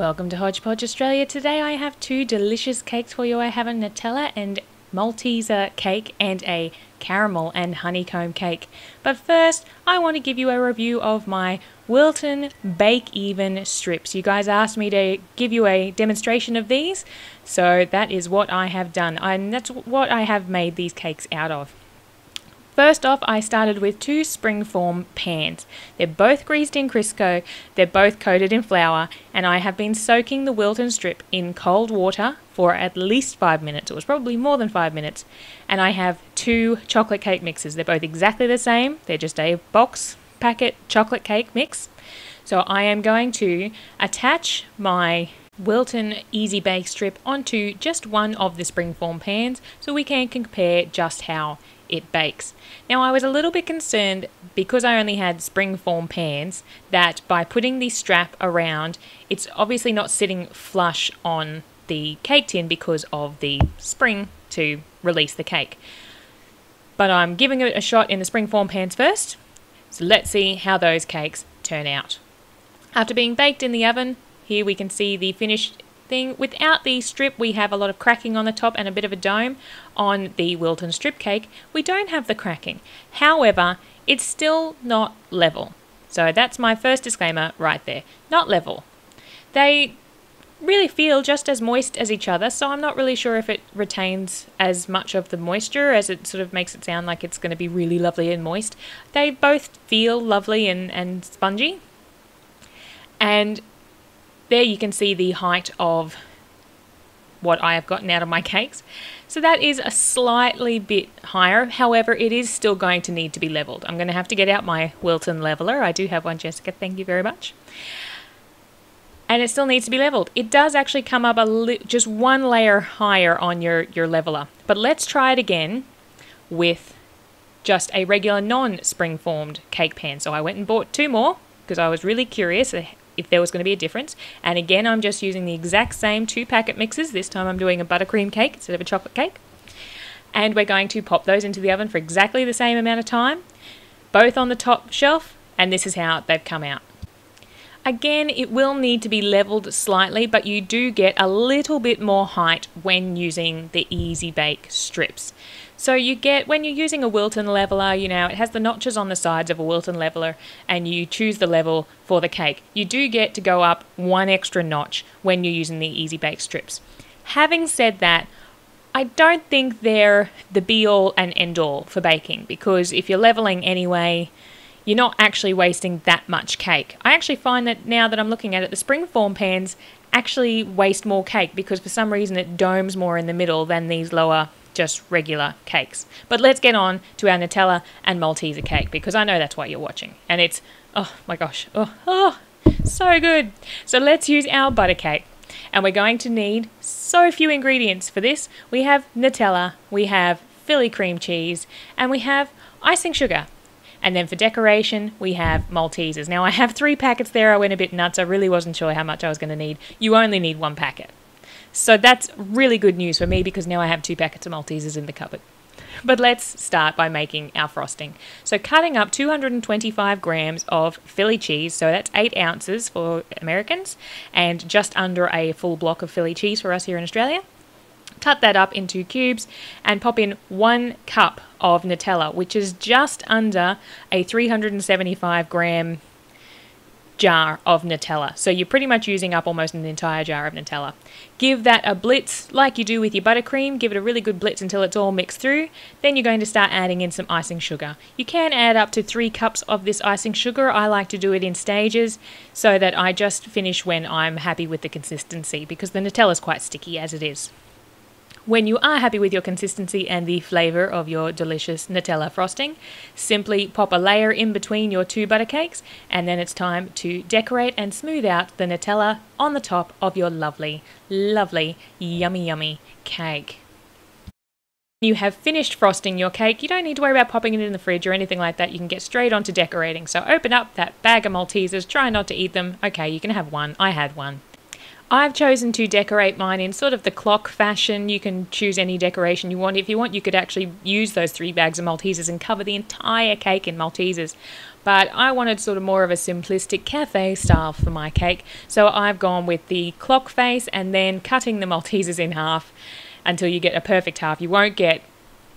Welcome to Hodge Podge Australia. Today I have two delicious cakes for you. I have a Nutella and Malteser cake and a Caramel and Honeycomb cake. But first, I want to give you a review of my Wilton Bake Even strips. You guys asked me to give you a demonstration of these, so that is what I have done, and that's what I have made these cakes out of. First off, I started with two springform pans. They're both greased in Crisco, they're both coated in flour, and I have been soaking the Wilton strip in cold water for at least 5 minutes. It was probably more than 5 minutes. And I have two chocolate cake mixes. They're both exactly the same. They're just a box packet chocolate cake mix. So I am going to attach my Wilton Easy Bake Strip onto just one of the springform pans so we can compare just how it bakes. Now, I was a little bit concerned because I only had springform pans that by putting the strap around, it's obviously not sitting flush on the cake tin because of the spring to release the cake. But I'm giving it a shot in the springform pans first, so let's see how those cakes turn out. After being baked in the oven, here we can see the finished thing. Without the strip, we have a lot of cracking on the top and a bit of a dome. On the Wilton strip cake, we don't have the cracking. However, it's still not level. So that's my first disclaimer right there. Not level. They really feel just as moist as each other, so I'm not really sure if it retains as much of the moisture as it sort of makes it sound like it's going to be really lovely and moist. They both feel lovely and spongy. And there you can see the height of what I have gotten out of my cakes. So that is a slightly bit higher. However, it is still going to need to be leveled. I'm going to have to get out my Wilton leveler. I do have one, Jessica. Thank you very much. And it still needs to be leveled. It does actually come up just one layer higher on your leveler. But let's try it again with just a regular non-spring-formed cake pan. So I went and bought two more because I was really curious if there was going to be a difference. And again, I'm just using the exact same two packet mixes. This time I'm doing a buttercream cake instead of a chocolate cake. And we're going to pop those into the oven for exactly the same amount of time, both on the top shelf, and this is how they've come out. Again, it will need to be leveled slightly, but you do get a little bit more height when using the Easy Bake strips. So you get, when you're using a Wilton leveler, you know, it has the notches on the sides of a Wilton leveler, and you choose the level for the cake. You do get to go up one extra notch when you're using the Easy Bake strips. Having said that, I don't think they're the be-all and end-all for baking, because if you're leveling anyway, you're not actually wasting that much cake. I actually find that now that I'm looking at it, the springform pans actually waste more cake because for some reason it domes more in the middle than these lower, just regular cakes. But let's get on to our Nutella and Malteser cake because I know that's why you're watching. And it's, oh my gosh, oh, so good. So let's use our butter cake. And we're going to need so few ingredients for this. We have Nutella, we have Philly cream cheese, and we have icing sugar. And then for decoration, we have Maltesers. Now, I have 3 packets there. I went a bit nuts. I really wasn't sure how much I was going to need. You only need 1 packet. So that's really good news for me because now I have 2 packets of Maltesers in the cupboard. But let's start by making our frosting. So cutting up 225 grams of Philly cheese. So that's 8 ounces for Americans and just under a full block of Philly cheese for us here in Australia. Cut that up into cubes and pop in 1 cup of Nutella, which is just under a 375 gram jar of Nutella. So you're pretty much using up almost an entire jar of Nutella. Give that a blitz like you do with your buttercream. Give it a really good blitz until it's all mixed through. Then you're going to start adding in some icing sugar. You can add up to 3 cups of this icing sugar. I like to do it in stages so that I just finish when I'm happy with the consistency because the Nutella is quite sticky as it is. When you are happy with your consistency and the flavour of your delicious Nutella frosting, simply pop a layer in between your 2 butter cakes and then it's time to decorate and smooth out the Nutella on the top of your lovely, lovely, yummy, yummy cake. When you have finished frosting your cake, you don't need to worry about popping it in the fridge or anything like that. You can get straight on to decorating. So open up that bag of Maltesers, try not to eat them. Okay, you can have 1. I had 1. I've chosen to decorate mine in sort of the clock fashion. You can choose any decoration you want. If you want, you could actually use those 3 bags of Maltesers and cover the entire cake in Maltesers. But I wanted sort of more of a simplistic cafe style for my cake, so I've gone with the clock face and then cutting the Maltesers in half until you get a perfect half. You won't get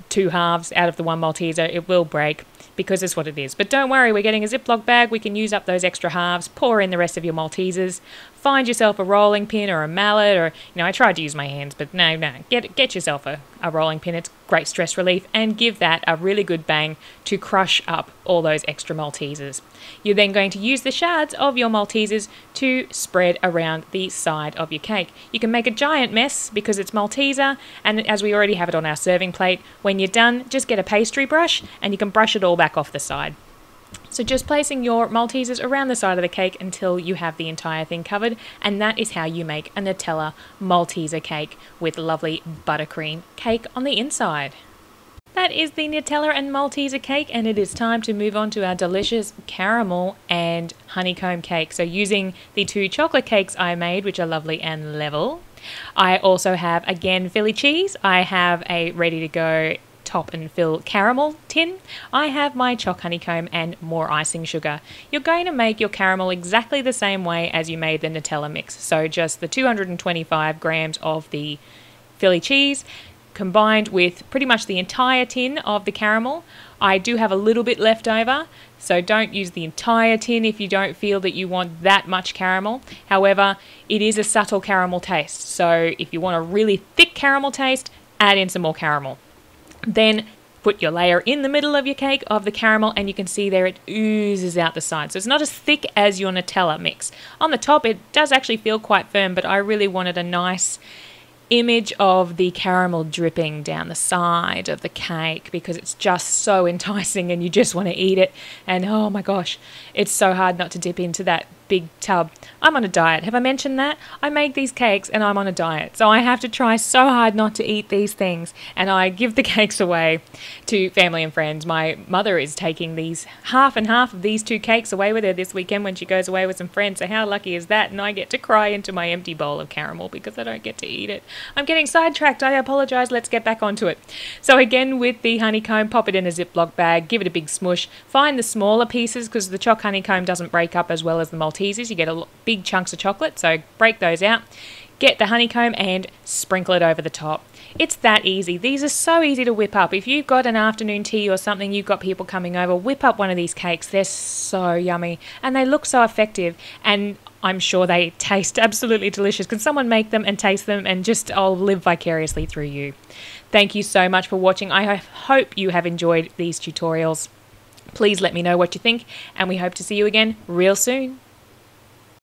2 halves out of the 1 Malteser. It will break because it's what it is. But don't worry, we're getting a Ziploc bag. We can use up those extra halves, pour in the rest of your Maltesers, find yourself a rolling pin or a mallet, or, I tried to use my hands, but no, get yourself a rolling pin. It's great stress relief, and give that a really good bang to crush up all those extra Maltesers. You're then going to use the shards of your Maltesers to spread around the side of your cake. You can make a giant mess because it's Malteser, and as we already have it on our serving plate, when you're done, just get a pastry brush and you can brush it all back off the side. So just placing your Maltesers around the side of the cake until you have the entire thing covered, and that is how you make a Nutella Malteser cake with lovely buttercream cake on the inside. That is the Nutella and Malteser cake, and it is time to move on to our delicious caramel and honeycomb cake. So using the 2 chocolate cakes I made, which are lovely and level, I also have, again, Philly cheese. I have a ready to go top and fill caramel tin. I have my choc honeycomb and more icing sugar. You're going to make your caramel exactly the same way as you made the Nutella mix. So just the 225 grams of the Philly cheese combined with pretty much the entire tin of the caramel. I do have a little bit left over, so don't use the entire tin if you don't feel that you want that much caramel. However, it is a subtle caramel taste, so if you want a really thick caramel taste, add in some more caramel. Then put your layer in the middle of your cake of the caramel, and you can see there it oozes out the side. So it's not as thick as your Nutella mix. On the top it does actually feel quite firm, but I really wanted a nice image of the caramel dripping down the side of the cake because it's just so enticing and you just want to eat it. And oh my gosh, it's so hard not to dip into that big tub. I'm on a diet. Have I mentioned that? I make these cakes and I'm on a diet. So I have to try so hard not to eat these things, and I give the cakes away to family and friends. My mother is taking these half and half of these 2 cakes away with her this weekend when she goes away with some friends. So how lucky is that? And I get to cry into my empty bowl of caramel because I don't get to eat it. I'm getting sidetracked. I apologize. Let's get back onto it. So again, with the honeycomb, pop it in a Ziploc bag, give it a big smush. Find the smaller pieces because the choc honeycomb doesn't break up as well as the Maltesers. You get big chunks of chocolate, so break those out. Get the honeycomb and sprinkle it over the top. It's that easy. These are so easy to whip up. If you've got an afternoon tea or something, you've got people coming over, whip up one of these cakes. They're so yummy and they look so effective, and I'm sure they taste absolutely delicious. Can someone make them and taste them, and just I'll live vicariously through you. Thank you so much for watching. I hope you have enjoyed these tutorials. Please let me know what you think, and we hope to see you again real soon.